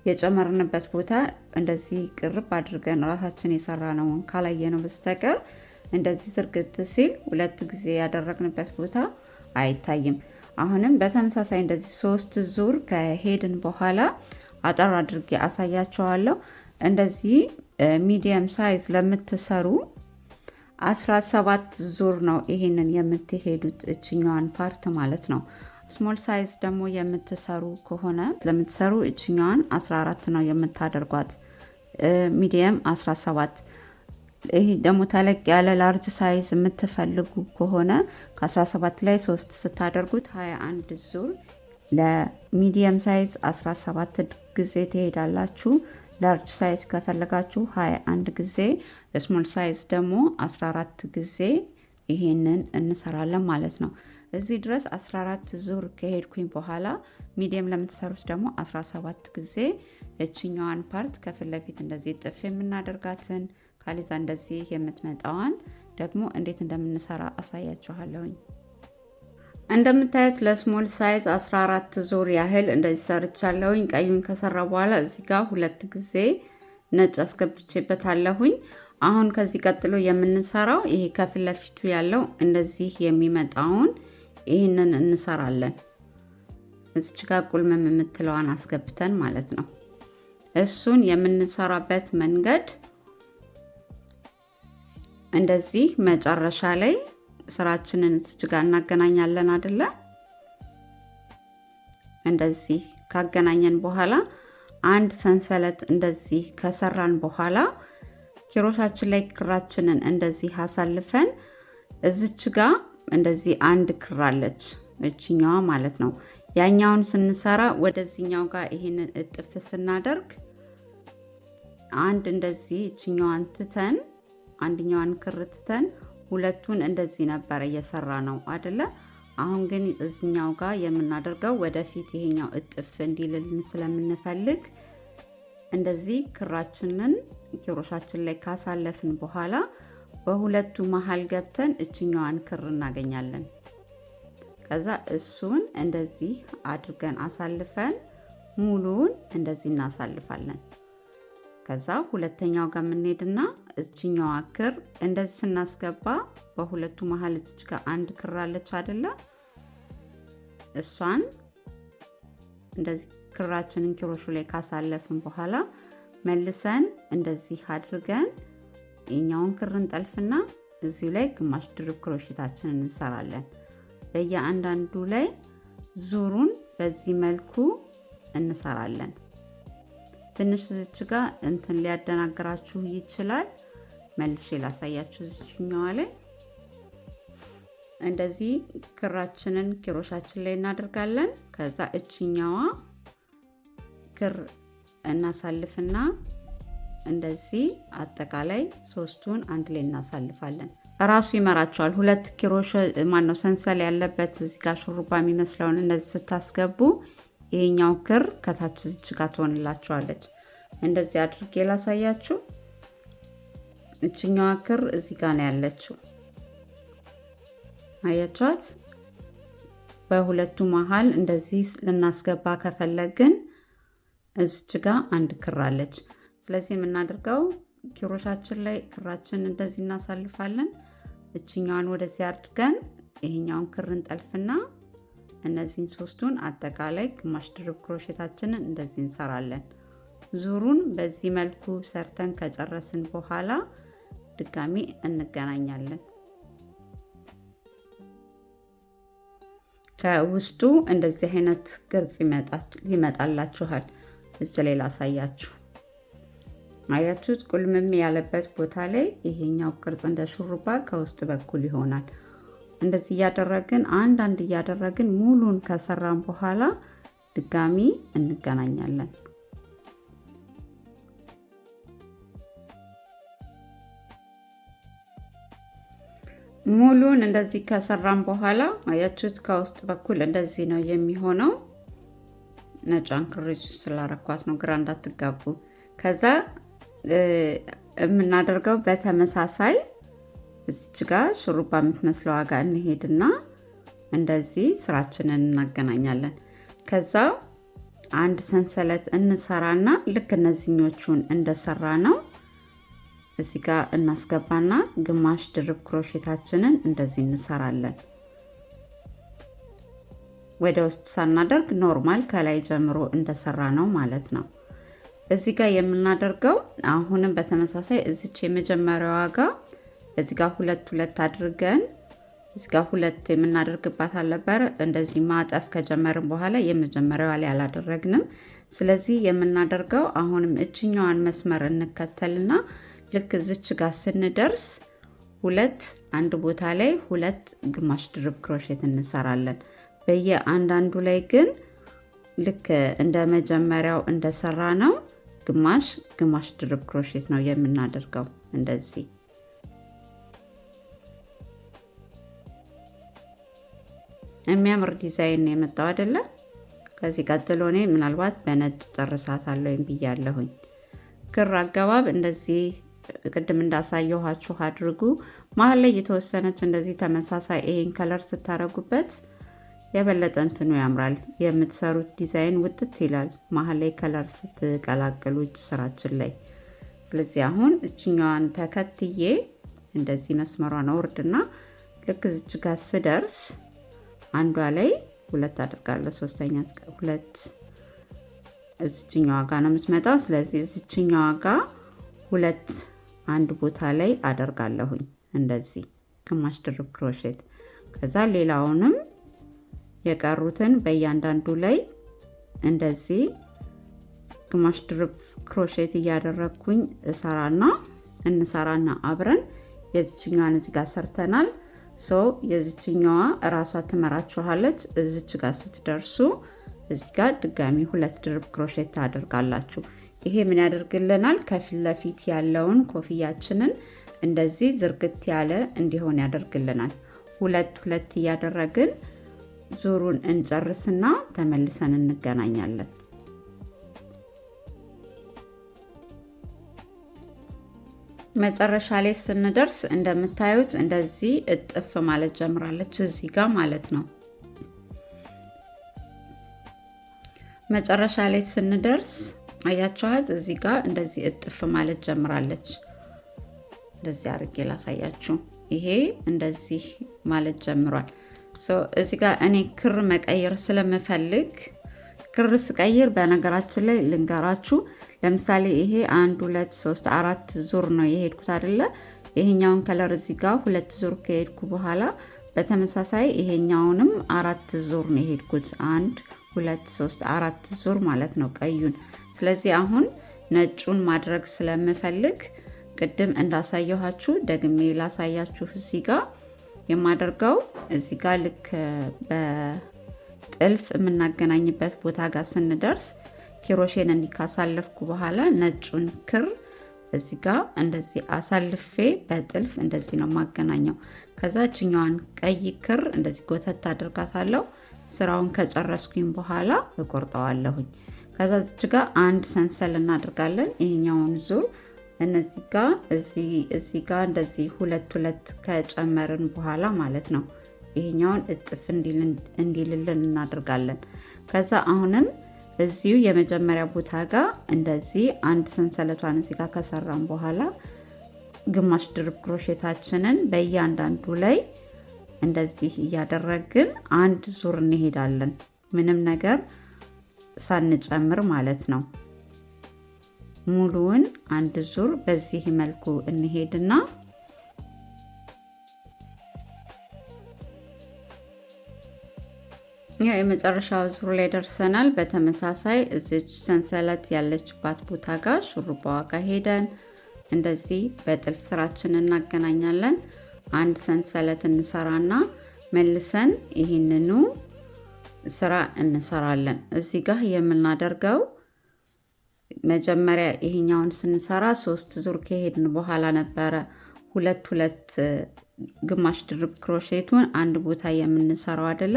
የጨመርንበት ቦታ እንደዚህ ቅርብ አድርገን ራሳችን የሰራ ነው ካላየ ነው በስተቀር እንደዚህ ዝርግት ሲል 2 ጊዜ ያደረግንበት ቦታ አይታይም። አሁንም በተመሳሳይ እንደዚህ 3 ዙር ከሄድን በኋላ አጠር አድርጌ አሳያቸዋለሁ። እንደዚህ ሚዲየም ሳይዝ ለምትሰሩ 17 ዙር ነው ይሄንን የምትሄዱት እችኛዋን ፓርት ማለት ነው። ስሞል ሳይዝ ደግሞ የምትሰሩ ከሆነ ለምትሰሩ እችኛዋን 14 ነው የምታደርጓት፣ ሚዲየም 17። ይሄ ደግሞ ተለቅ ያለ ላርጅ ሳይዝ የምትፈልጉ ከሆነ ከ17 ላይ 3 ስታደርጉት 21 ዙር፣ ለሚዲየም ሳይዝ 17 ጊዜ ትሄዳላችሁ። ላርጅ ሳይዝ ከፈለጋችሁ 21 ጊዜ፣ ስሞል ሳይዝ ደግሞ 14 ጊዜ ይሄንን እንሰራለን ማለት ነው። እዚህ ድረስ 14 ዙር ከሄድኩኝ በኋላ ሚዲየም ለምትሰሩት ደግሞ 17 ጊዜ እችኛዋን ፓርት ከፊት ለፊት እንደዚህ ጥፍ የምናደርጋትን ካሊዛ እንደዚህ የምትመጣዋን ደግሞ እንዴት እንደምንሰራ አሳያችኋለሁኝ። እንደምታዩት ለስሞል ሳይዝ 14 ዙር ያህል እንደዚህ ሰርቻለሁኝ። ቀዩን ከሰራ በኋላ እዚህ ጋር 2 ጊዜ ነጭ አስገብቼበታለሁኝ። አሁን ከዚህ ቀጥሎ የምንሰራው ይሄ ከፊት ለፊቱ ያለው እንደዚህ የሚመጣውን ይህንን እንሰራለን። እዚች ጋር ቁልምም የምትለዋን አስገብተን ማለት ነው። እሱን የምንሰራበት መንገድ እንደዚህ መጨረሻ ላይ ስራችንን እዚች ጋር እናገናኛለን አይደለ? እንደዚህ ካገናኘን በኋላ አንድ ሰንሰለት እንደዚህ ከሰራን በኋላ ኪሮሻችን ላይ ክራችንን እንደዚህ አሳልፈን እዚች ጋር እንደዚህ አንድ ክር አለች እችኛዋ ማለት ነው። ያኛውን ስንሰራ ወደዚህኛው ጋር ይሄንን እጥፍ ስናደርግ አንድ እንደዚህ እችኛዋን ትተን አንደኛዋን ክር ትተን ሁለቱን እንደዚህ ነበር እየሰራ ነው አይደለ? አሁን ግን እዚህኛው ጋር የምናደርገው ወደፊት ይሄኛው እጥፍ እንዲልልን ስለምንፈልግ እንደዚህ ክራችንን ኪሮሻችን ላይ ካሳለፍን በኋላ በሁለቱ መሃል ገብተን እችኛዋን ክር እናገኛለን። ከዛ እሱን እንደዚህ አድርገን አሳልፈን ሙሉውን እንደዚህ እናሳልፋለን። ከዛ ሁለተኛው ጋር የምንሄድና እችኛዋ ክር እንደዚህ ስናስገባ በሁለቱ መሃል እዚህ ጋር አንድ ክር አለች አይደለ? እሷን እንደዚህ ክራችንን ኪሮሹ ላይ ካሳለፍን በኋላ መልሰን እንደዚህ አድርገን የኛውን ክር እንጠልፍና እዚሁ ላይ ግማሽ ድርብ ክሮሼታችንን እንሰራለን። በየአንዳንዱ ላይ ዙሩን በዚህ መልኩ እንሰራለን። ትንሽ እዚች ጋር እንትን ሊያደናግራችሁ ይችላል። መልሼ ላሳያችሁ። እዚህኛዋ ላይ እንደዚህ ክራችንን ኪሮሻችን ላይ እናደርጋለን። ከዛ እችኛዋ ክር እናሳልፍና እንደዚህ አጠቃላይ ሶስቱን አንድ ላይ እናሳልፋለን። ራሱ ይመራቸዋል። 2 ኪሮሽ ማነው ሰንሰል ያለበት እዚህ ጋር ሹሩባ የሚመስለውን እንደዚህ ስታስገቡ ይሄኛው ክር ከታች እዚች ጋር ትሆንላችኋለች። እንደዚህ አድርጌ ላሳያችሁ። እችኛዋ ክር እዚህ ጋር ነው ያለችው። አያችኋት? በሁለቱ መሃል እንደዚህ ልናስገባ ከፈለግን እዚች ጋር አንድ ክር አለች። ስለዚህ የምናደርገው ኪሮሻችን ላይ ክራችን እንደዚህ እናሳልፋለን። እችኛዋን ወደዚህ አድርገን ይሄኛውን ክር እንጠልፍና እነዚህን ሶስቱን አጠቃላይ ግማሽ ድርብ ክሮሼታችንን እንደዚህ እንሰራለን። ዙሩን በዚህ መልኩ ሰርተን ከጨረስን በኋላ ድጋሚ እንገናኛለን። ከውስጡ እንደዚህ አይነት ቅርጽ ይመጣላችኋል። እዚህ ላይ ላሳያችሁ። አያችሁት? ቁልምም ያለበት ቦታ ላይ ይሄኛው ቅርጽ እንደ ሹሩባ ከውስጥ በኩል ይሆናል። እንደዚህ እያደረግን አንዳንድ እያደረግን ሙሉን ከሰራን በኋላ ድጋሚ እንገናኛለን። ሙሉን እንደዚህ ከሰራን በኋላ አያችሁት? ከውስጥ በኩል እንደዚህ ነው የሚሆነው። ነጯን ክር ስላረኳት ነው፣ ግራ እንዳትጋቡ። ከዛ የምናደርገው በተመሳሳይ እዚች ጋር ሹሩባ የምትመስለው ዋጋ እንሄድና እንደዚህ ስራችንን እናገናኛለን። ከዛ አንድ ሰንሰለት እንሰራና ልክ እነዚህኞቹን እንደሰራ ነው እዚህ ጋር እናስገባና ግማሽ ድርብ ክሮሼታችንን እንደዚህ እንሰራለን። ወደ ውስጥ ሳናደርግ ኖርማል ከላይ ጀምሮ እንደሰራ ነው ማለት ነው። እዚህ ጋር የምናደርገው አሁንም በተመሳሳይ እዚች የመጀመሪያዋ ጋር እዚህ ጋር ሁለት አድርገን እዚህ ጋር ሁለት የምናደርግባት አልነበረ። እንደዚህ ማጠፍ ከጀመርን በኋላ የመጀመሪያዋ ላይ አላደረግንም። ስለዚህ የምናደርገው አሁንም እችኛዋን መስመር እንከተልና ልክ እዚች ጋር ስንደርስ አንድ ቦታ ላይ ሁለት ግማሽ ድርብ ክሮሼት እንሰራለን። በየአንዳንዱ ላይ ግን ልክ እንደ መጀመሪያው እንደሰራ ነው ግማሽ ድርብ ክሮሼት ነው የምናደርገው። እንደዚህ የሚያምር ዲዛይን ነው የመጣው አይደለ? ከዚህ ቀጥሎ እኔ ምናልባት በነጭ ጨርሳታለሁ ብያለሁኝ። ክር አገባብ እንደዚህ ቅድም እንዳሳየኋችሁ አድርጉ። መሀል ላይ የተወሰነች እንደዚህ ተመሳሳይ ይሄን ከለር ስታረጉበት የበለጠ እንትኑ ያምራል። የምትሰሩት ዲዛይን ውጥት ይላል መሀል ላይ ከለር ስትቀላቅሉ እጅ ስራችን ላይ። ስለዚህ አሁን እችኛዋን ተከትዬ እንደዚህ መስመሯን አውርድና ልክ እዚች ጋር ስደርስ አንዷ ላይ ሁለት አድርጋለሁ። ሶስተኛ ሁለት እዚችኛዋ ጋር ነው የምትመጣው። ስለዚህ እዚችኛዋ ጋር ሁለት አንድ ቦታ ላይ አደርጋለሁኝ እንደዚህ ግማሽ ድርብ ክሮሼት። ከዛ ሌላውንም የቀሩትን በእያንዳንዱ ላይ እንደዚህ ግማሽ ድርብ ክሮሼት እያደረግኩኝ እንሰራና አብረን የዚችኛዋን እዚህ ጋር ሰርተናል። የዚችኛዋ እራሷ ትመራችኋለች። እዚች ጋር ስትደርሱ እዚህ ጋር ድጋሚ ሁለት ድርብ ክሮሼት ታደርጋላችሁ። ይሄ ምን ያደርግልናል? ከፊት ለፊት ያለውን ኮፍያችንን እንደዚህ ዝርግት ያለ እንዲሆን ያደርግልናል። ሁለት እያደረግን ዙሩን እንጨርስና ተመልሰን እንገናኛለን። መጨረሻ ላይ ስንደርስ እንደምታዩት እንደዚህ እጥፍ ማለት ጀምራለች እዚህ ጋር ማለት ነው። መጨረሻ ላይ ስንደርስ አያችኋት እዚህ ጋር እንደዚህ እጥፍ ማለት ጀምራለች። እንደዚህ አድርጌ ላሳያችሁ። ይሄ እንደዚህ ማለት ጀምሯል። እዚህ ጋር እኔ ክር መቀየር ስለምፈልግ ክር ስቀይር በነገራችን ላይ ልንገራችሁ። ለምሳሌ ይሄ 1 2 3 4 ዙር ነው የሄድኩት አይደለ? ይሄኛውን ከለር እዚህ ጋር 2 ዙር ከሄድኩ በኋላ በተመሳሳይ ይሄኛውንም 4 ዙር ነው የሄድኩት። 1 2 3 4 ዙር ማለት ነው ቀዩን። ስለዚህ አሁን ነጩን ማድረግ ስለምፈልግ ቅድም እንዳሳየኋችሁ ደግሜ ላሳያችሁ። እዚህ ጋር የማደርገው እዚህ ጋር ልክ በጥልፍ የምናገናኝበት ቦታ ጋር ስንደርስ ኪሮሼን እንዲካሳለፍኩ በኋላ ነጩን ክር እዚህ ጋር እንደዚህ አሳልፌ በጥልፍ እንደዚህ ነው ማገናኘው። ከዛችኛዋን ቀይ ክር እንደዚህ ጎተት አድርጋታለሁ። ስራውን ከጨረስኩኝ በኋላ እቆርጠዋለሁኝ። ከዛ እዚህ ጋር አንድ ሰንሰል እናደርጋለን። ይሄኛውን ዙር እነዚህ ጋር እዚህ ጋር እንደዚህ ሁለት ከጨመርን በኋላ ማለት ነው ይሄኛውን እጥፍ እንዲልልን እናደርጋለን። ከዛ አሁንም እዚሁ የመጀመሪያ ቦታ ጋር እንደዚህ አንድ ሰንሰለቷን እዚህ ጋር ከሰራን በኋላ ግማሽ ድርብ ክሮሼታችንን በእያንዳንዱ ላይ እንደዚህ እያደረግን አንድ ዙር እንሄዳለን፣ ምንም ነገር ሳንጨምር ማለት ነው። ሙሉውን አንድ ዙር በዚህ መልኩ እንሄድና የመጨረሻው ዙር ላይ ደርሰናል። በተመሳሳይ እዚች ሰንሰለት ያለችባት ቦታ ጋር ሹሩባዋ ጋር ሄደን እንደዚህ በጥልፍ ስራችን እናገናኛለን። አንድ ሰንሰለት እንሰራና መልሰን ይህንኑ ስራ እንሰራለን። እዚህ ጋር የምናደርገው መጀመሪያ ይሄኛውን ስንሰራ 3 ዙር ከሄድን በኋላ ነበረ ሁለት ግማሽ ድርብ ክሮሼቱን አንድ ቦታ የምንሰራው አይደለ?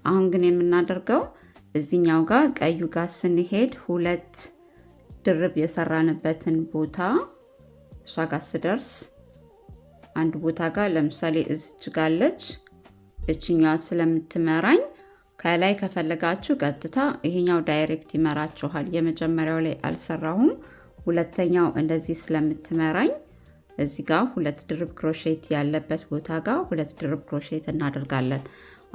አሁን ግን የምናደርገው እዚህኛው ጋር ቀዩ ጋር ስንሄድ ሁለት ድርብ የሰራንበትን ቦታ እሷ ጋር ስደርስ አንድ ቦታ ጋር ለምሳሌ እዚች ጋለች እችኛዋ ስለምትመራኝ ከላይ ከፈለጋችሁ ቀጥታ ይሄኛው ዳይሬክት ይመራችኋል። የመጀመሪያው ላይ አልሰራሁም። ሁለተኛው እንደዚህ ስለምትመራኝ እዚህ ጋር ሁለት ድርብ ክሮሼት ያለበት ቦታ ጋር ሁለት ድርብ ክሮሼት እናደርጋለን።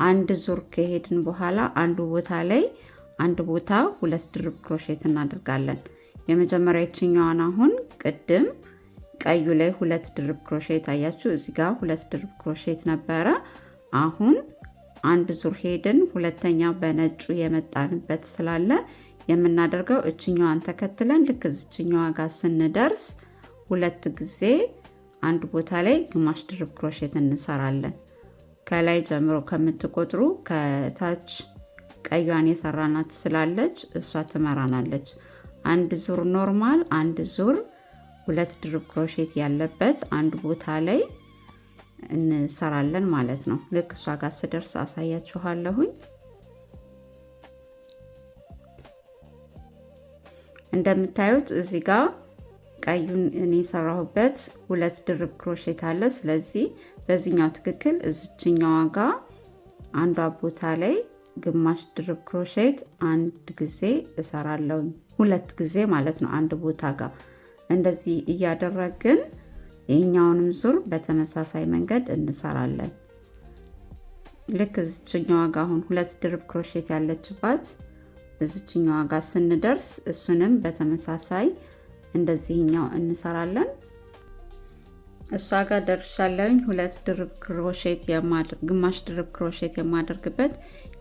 አንድ ዙር ከሄድን በኋላ አንዱ ቦታ ላይ አንድ ቦታ ሁለት ድርብ ክሮሼት እናደርጋለን። የመጀመሪያ ይችኛዋን አሁን ቅድም ቀዩ ላይ ሁለት ድርብ ክሮሼት አያችሁ፣ እዚህ ጋር ሁለት ድርብ ክሮሼት ነበረ። አሁን አንድ ዙር ሄድን። ሁለተኛ በነጩ የመጣንበት ስላለ የምናደርገው እችኛዋን ተከትለን ልክ እዚችኛዋ ጋር ስንደርስ ሁለት ጊዜ አንድ ቦታ ላይ ግማሽ ድርብ ክሮሼት እንሰራለን። ከላይ ጀምሮ ከምትቆጥሩ ከታች ቀዩን የሰራናት ስላለች እሷ ትመራናለች። አንድ ዙር ኖርማል፣ አንድ ዙር ሁለት ድርብ ክሮሼት ያለበት አንድ ቦታ ላይ እንሰራለን ማለት ነው። ልክ እሷ ጋር ስደርስ አሳያችኋለሁኝ። እንደምታዩት እዚህ ጋር ቀዩን እኔ የሰራሁበት ሁለት ድርብ ክሮሼት አለ። ስለዚህ በዚህኛው ትክክል እዚችኛዋ ጋር አንዷ ቦታ ላይ ግማሽ ድርብ ክሮሼት አንድ ጊዜ እሰራለሁ። ሁለት ጊዜ ማለት ነው አንድ ቦታ ጋር። እንደዚህ እያደረግን ይሄኛውንም ዙር በተመሳሳይ መንገድ እንሰራለን። ልክ እዚችኛዋ ጋር አሁን ሁለት ድርብ ክሮሼት ያለችባት እዚችኛዋ ጋር ስንደርስ እሱንም በተመሳሳይ እንደዚህኛው እንሰራለን። እሷ ጋር ደርሻለሁኝ። ሁለት ድርብ ክሮሼት ግማሽ ድርብ ክሮሼት የማደርግበት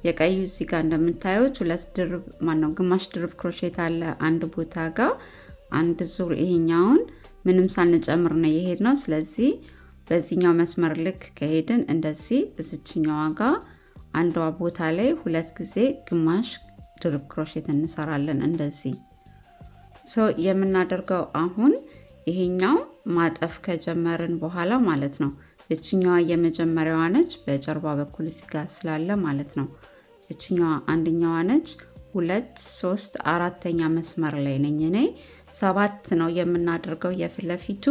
የቀዩ እዚህ ጋር እንደምታዩት ሁለት ድርብ ግማሽ ድርብ ክሮሼት አለ አንድ ቦታ ጋር አንድ ዙር ይሄኛውን ምንም ሳንጨምር ነው የሄድ ነው። ስለዚህ በዚህኛው መስመር ልክ ከሄድን እንደዚህ እዚችኛዋ ጋር አንዷ ቦታ ላይ ሁለት ጊዜ ግማሽ ድርብ ክሮሼት እንሰራለን። እንደዚህ የምናደርገው አሁን ይሄኛው ማጠፍ ከጀመርን በኋላ ማለት ነው። እችኛዋ የመጀመሪያዋ ነች፣ በጀርባ በኩል እዚህ ጋር ስላለ ማለት ነው። እችኛዋ አንደኛዋ ነች። 2 3 4ኛ መስመር ላይ ነኝ እኔ። 7 ነው የምናደርገው የፊት ለፊቱ።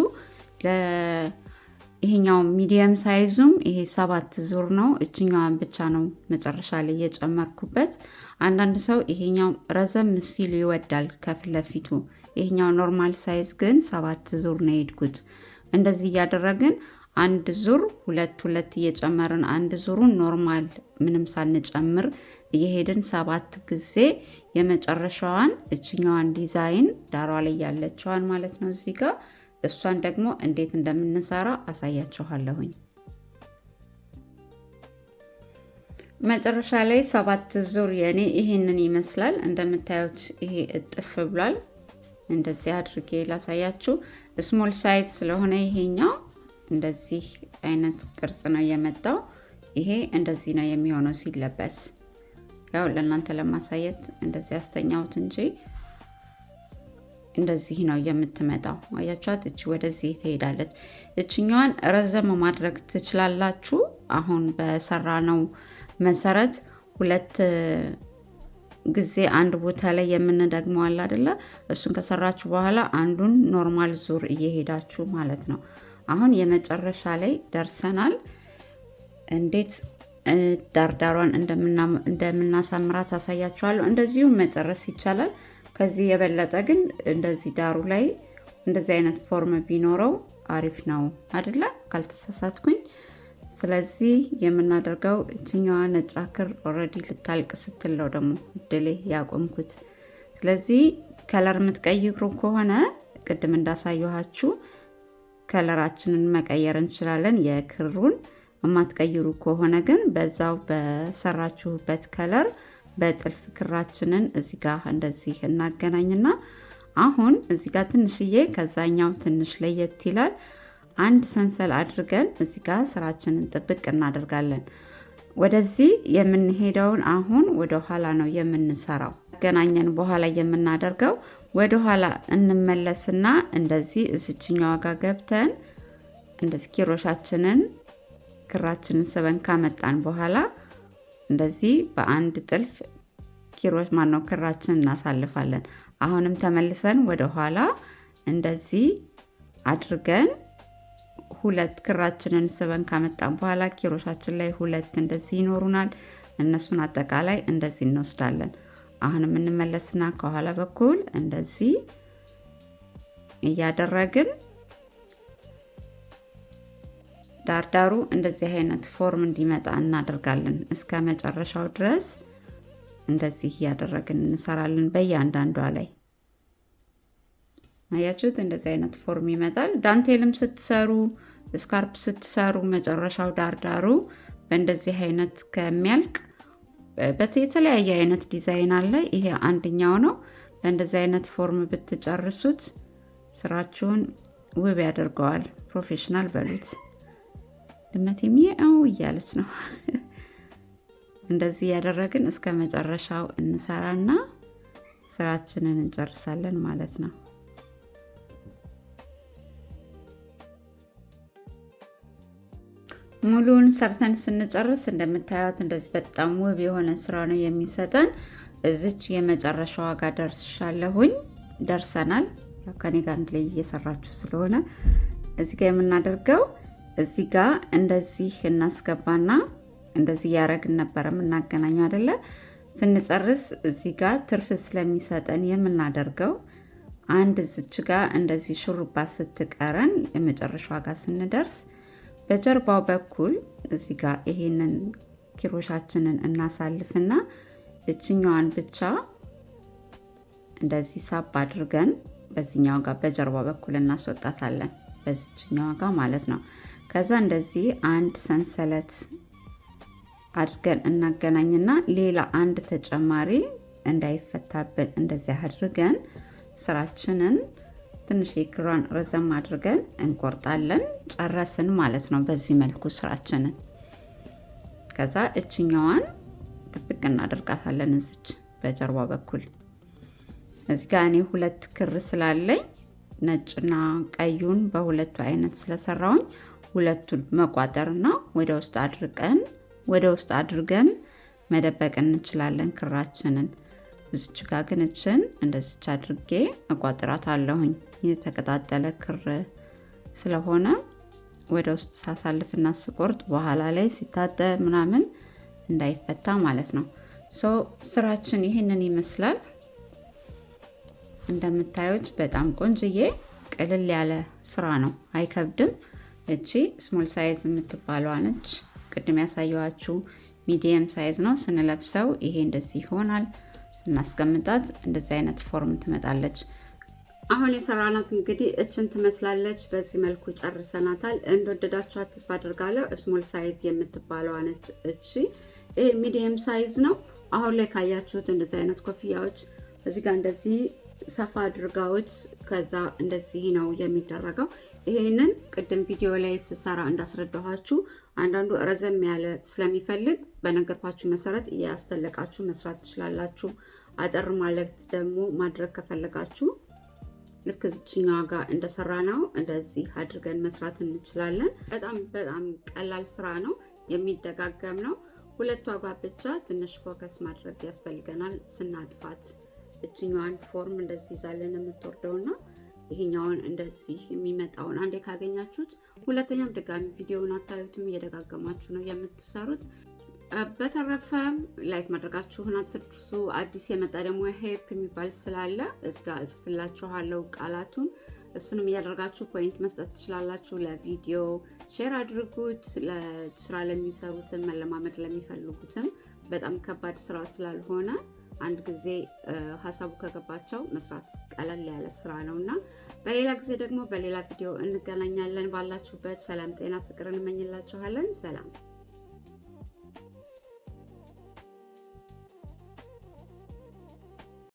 ይሄኛው ሚዲየም ሳይዙም ይሄ 7 ዙር ነው። እችኛዋን ብቻ ነው መጨረሻ ላይ የጨመርኩበት። አንዳንድ ሰው ይሄኛው ረዘም ሲል ይወዳል ከፊት ለፊቱ። ይሄኛው ኖርማል ሳይዝ ግን 7 ዙር ነው የሄድኩት። እንደዚህ እያደረግን አንድ ዙር ሁለት እየጨመርን አንድ ዙሩን ኖርማል ምንም ሳንጨምር እየሄድን 7 ጊዜ የመጨረሻዋን እችኛዋን ዲዛይን ዳሯ ላይ ያለችዋን ማለት ነው እዚህ ጋር እሷን ደግሞ እንዴት እንደምንሰራ አሳያችኋለሁኝ። መጨረሻ ላይ 7 ዙር የኔ ይሄንን ይመስላል። እንደምታዩት ይሄ እጥፍ ብሏል። እንደዚህ አድርጌ ላሳያችሁ። ስሞል ሳይዝ ስለሆነ ይሄኛው እንደዚህ አይነት ቅርጽ ነው የመጣው። ይሄ እንደዚህ ነው የሚሆነው ሲለበስ። ያው ለእናንተ ለማሳየት እንደዚህ አስተኛውት እንጂ እንደዚህ ነው የምትመጣው። አያችኋት? እቺ ወደዚህ ትሄዳለች። እችኛዋን ረዘም ማድረግ ትችላላችሁ። አሁን በሰራነው መሰረት 2 ጊዜ አንድ ቦታ ላይ የምንደግመው አለ አይደለ? እሱን ከሰራችሁ በኋላ አንዱን ኖርማል ዙር እየሄዳችሁ ማለት ነው። አሁን የመጨረሻ ላይ ደርሰናል። እንዴት ዳርዳሯን እንደምናሳምራት አሳያችኋለሁ። እንደዚሁ መጨረስ ይቻላል። ከዚህ የበለጠ ግን እንደዚህ ዳሩ ላይ እንደዚህ አይነት ፎርም ቢኖረው አሪፍ ነው አይደለ? ካልተሳሳትኩኝ። ስለዚህ የምናደርገው እችኛዋ ነጭ ክር ኦልሬዲ ልታልቅ ስትል ነው ደግሞ እድሌ ያቆምኩት። ስለዚህ ከለር የምትቀይሩ ከሆነ ቅድም እንዳሳየኋችሁ ከለራችንን መቀየር እንችላለን። የክሩን የማትቀይሩ ከሆነ ግን በዛው በሰራችሁበት ከለር በጥልፍ ክራችንን እዚህ ጋር እንደዚህ እናገናኝና አሁን እዚህ ጋር ትንሽዬ ከዛኛው ትንሽ ለየት ይላል። አንድ ሰንሰል አድርገን እዚህ ጋር ስራችንን ጥብቅ እናደርጋለን። ወደዚህ የምንሄደውን አሁን ወደ ኋላ ነው የምንሰራው። ገናኘን በኋላ የምናደርገው ወደ ኋላ እንመለስና እንደዚህ እዚችኛዋ ጋር ገብተን እንደዚህ ኪሮሻችንን ክራችንን ስበን ካመጣን በኋላ እንደዚህ በአንድ ጥልፍ ክራችን እናሳልፋለን። አሁንም ተመልሰን ወደ ኋላ እንደዚህ አድርገን ሁለት ክራችንን ስበን ካመጣን በኋላ ኪሮሻችን ላይ ሁለት እንደዚህ ይኖሩናል። እነሱን አጠቃላይ እንደዚህ እንወስዳለን። አሁንም እንመለስና ከኋላ በኩል እንደዚህ እያደረግን ዳርዳሩ እንደዚህ አይነት ፎርም እንዲመጣ እናደርጋለን። እስከ መጨረሻው ድረስ እንደዚህ እያደረግን እንሰራለን። በእያንዳንዷ ላይ አያችሁት? እንደዚህ አይነት ፎርም ይመጣል። ዳንቴልም ስትሰሩ፣ ስካርፕ ስትሰሩ መጨረሻው ዳርዳሩ በእንደዚህ አይነት ከሚያልቅ የተለያየ አይነት ዲዛይን አለ። ይሄ አንደኛው ነው። በእንደዚህ አይነት ፎርም ብትጨርሱት ስራችሁን ውብ ያደርገዋል። ፕሮፌሽናል በሉት። ድመት የሚያው እያለች ነው። እንደዚህ ያደረግን እስከ መጨረሻው እንሰራና ስራችንን እንጨርሳለን ማለት ነው። ሙሉን ሰርተን ስንጨርስ እንደምታዩት እንደዚህ በጣም ውብ የሆነ ስራ ነው የሚሰጠን። እዚች የመጨረሻዋ ጋር ደርሻለሁኝ። ደርሰናል። ያው ከኔ ጋር አንድ ላይ እየሰራችሁ ስለሆነ እዚህ ጋር የምናደርገው እዚህ ጋር እንደዚህ እናስገባና እንደዚህ ያረግን ነበር የምናገናኘው አይደለ? ስንጨርስ እዚህ ጋር ትርፍ ስለሚሰጠን የምናደርገው አንድ እዚች ጋር እንደዚህ ሹሩባ ስትቀረን የመጨረሻዋ ጋር ስንደርስ በጀርባው በኩል እዚህ ጋር ይሄንን ኪሮሻችንን እናሳልፍና እችኛዋን ብቻ እንደዚህ ሳብ አድርገን በዚህኛው ጋር በጀርባው በኩል እናስወጣታለን። በዚህኛው ጋር ማለት ነው። ከዛ እንደዚህ አንድ ሰንሰለት አድርገን እናገናኝና ሌላ አንድ ተጨማሪ እንዳይፈታብን እንደዚህ አድርገን ስራችንን ትንሽ የክሯን ረዘም አድርገን እንቆርጣለን። ጨረስን ማለት ነው። በዚህ መልኩ ስራችንን ከዛ እችኛዋን ጥብቅ እናደርጋታለን እዚች በጀርባ በኩል። እዚህ ጋር እኔ ሁለት ክር ስላለኝ ነጭና ቀዩን በሁለቱ አይነት ስለሰራውኝ ሁለቱን መቋጠርና ወደ ውስጥ አድርገን መደበቅ እንችላለን ክራችንን። እዚች ጋር ግን እችን እንደዚች አድርጌ እቋጥራታለሁኝ። የተቀጣጠለ ክር ስለሆነ ወደ ውስጥ ሳሳልፍና ስቆርጥ በኋላ ላይ ሲታጠብ ምናምን እንዳይፈታ ማለት ነው። ስራችን ይህንን ይመስላል። እንደምታዩት በጣም ቆንጅዬ ቅልል ያለ ስራ ነው፣ አይከብድም። እቺ ስሞል ሳይዝ የምትባለዋ ነች። ቅድም ያሳየኋችሁ ሚዲየም ሳይዝ ነው። ስንለብሰው ይሄ እንደዚህ ይሆናል። ስናስቀምጣት እንደዚህ አይነት ፎርም ትመጣለች። አሁን የሰራናት እንግዲህ እችን ትመስላለች። በዚህ መልኩ ጨርሰናታል። እንደወደዳችኋት ተስፋ አድርጋለሁ። ስሞል ሳይዝ የምትባለዋ ነች እቺ። ይሄ ሚዲየም ሳይዝ ነው። አሁን ላይ ካያችሁት እንደዚህ አይነት ኮፍያዎች እዚህ ጋር እንደዚህ ሰፋ አድርጋውት ከዛ እንደዚህ ነው የሚደረገው። ይሄንን ቅድም ቪዲዮ ላይ ስሰራ እንዳስረዳኋችሁ አንዳንዱ ረዘም ያለ ስለሚፈልግ በነገርኳችሁ መሰረት እያስተለቃችሁ መስራት ትችላላችሁ። አጠር ማለት ደግሞ ማድረግ ከፈለጋችሁ ልክ እዚችኛዋ ጋር እንደሰራ ነው እንደዚህ አድርገን መስራት እንችላለን። በጣም ቀላል ስራ ነው፣ የሚደጋገም ነው። ሁለቷ ጋር ብቻ ትንሽ ፎከስ ማድረግ ያስፈልገናል ስናጥፋት። እችኛዋን ፎርም እንደዚህ ይዛለን የምትወርደውና ይሄኛውን እንደዚህ የሚመጣውን አንዴ ካገኛችሁት ሁለተኛም ድጋሚ ቪዲዮውን አታዩትም፣ እየደጋገማችሁ ነው የምትሰሩት። በተረፈ ላይክ ማድረጋችሁን አትርሱ። አዲስ የመጣ ደግሞ ሄፕ የሚባል ስላለ እዚጋ እጽፍላችኋለሁ ቃላቱን፣ እሱንም እያደረጋችሁ ፖይንት መስጠት ትችላላችሁ። ለቪዲዮ ሼር አድርጉት። ለስራ ለሚሰሩትም መለማመድ ለሚፈልጉትም በጣም ከባድ ስራ ስላልሆነ አንድ ጊዜ ሀሳቡ ከገባቸው መስራት ቀለል ያለ ስራ ነውና፣ በሌላ ጊዜ ደግሞ በሌላ ቪዲዮ እንገናኛለን። ባላችሁበት ሰላም፣ ጤና፣ ፍቅር እንመኝላችኋለን። ሰላም።